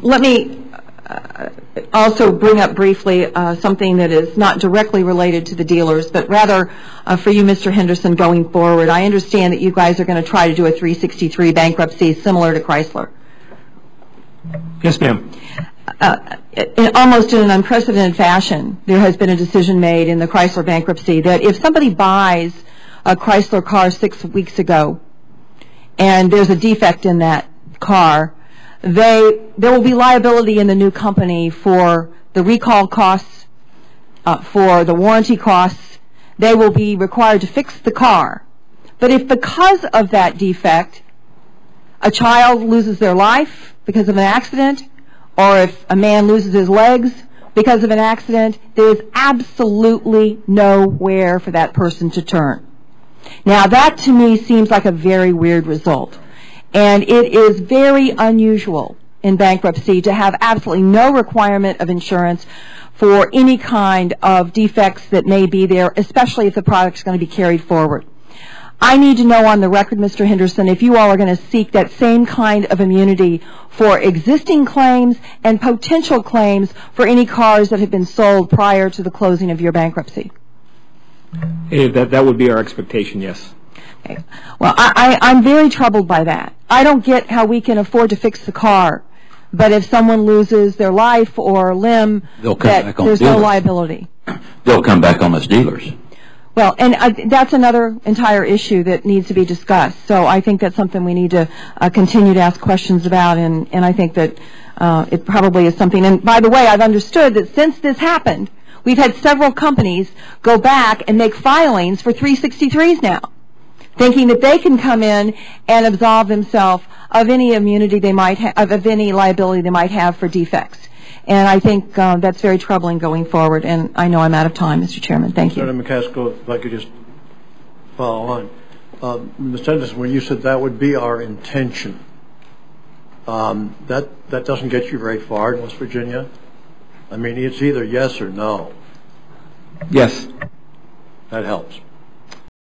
Let me also bring up briefly something that is not directly related to the dealers, but rather for you, Mr. Henderson, going forward. I understand that you guys are going to try to do a 363 bankruptcy similar to Chrysler. Yes, ma'am. Almost in an unprecedented fashion, there has been a decision made in the Chrysler bankruptcy that if somebody buys a Chrysler car 6 weeks ago and there's a defect in that car, there will be liability in the new company for the recall costs, for the warranty costs. They will be required to fix the car. But if because of that defect a child loses their life because of an accident, or if a man loses his legs because of an accident, there is absolutely nowhere for that person to turn. Now, that to me seems like a very weird result. And it is very unusual in bankruptcy to have absolutely no requirement of insurance for any kind of defects that may be there, especially if the product is going to be carried forward. I need to know on the record, Mr. Henderson, if you all are going to seek that same kind of immunity for existing claims and potential claims for any cars that have been sold prior to the closing of your bankruptcy. That would be our expectation, yes. Okay. Well, I'm very troubled by that. I don't get how we can afford to fix the car, but if someone loses their life or limb, that there's no liability. They'll come back on as dealers. Well, and that's another entire issue that needs to be discussed. So I think that's something we need to continue to ask questions about, and I think that it probably is something. And by the way, I've absolved that since this happened, we've had several companies go back and make filings for 363s now, thinking that they can come in and absolve themselves of any immunity they might of any liability they might have for defects. And I think that's very troubling going forward. And I know I'm out of time, Mr. Chairman. Thank you. Senator McCaskill, if I could just follow on. Ms. Henderson, when you said that would be our intention, that doesn't get you very far in West Virginia. I mean, it's either yes or no. Yes. That helps.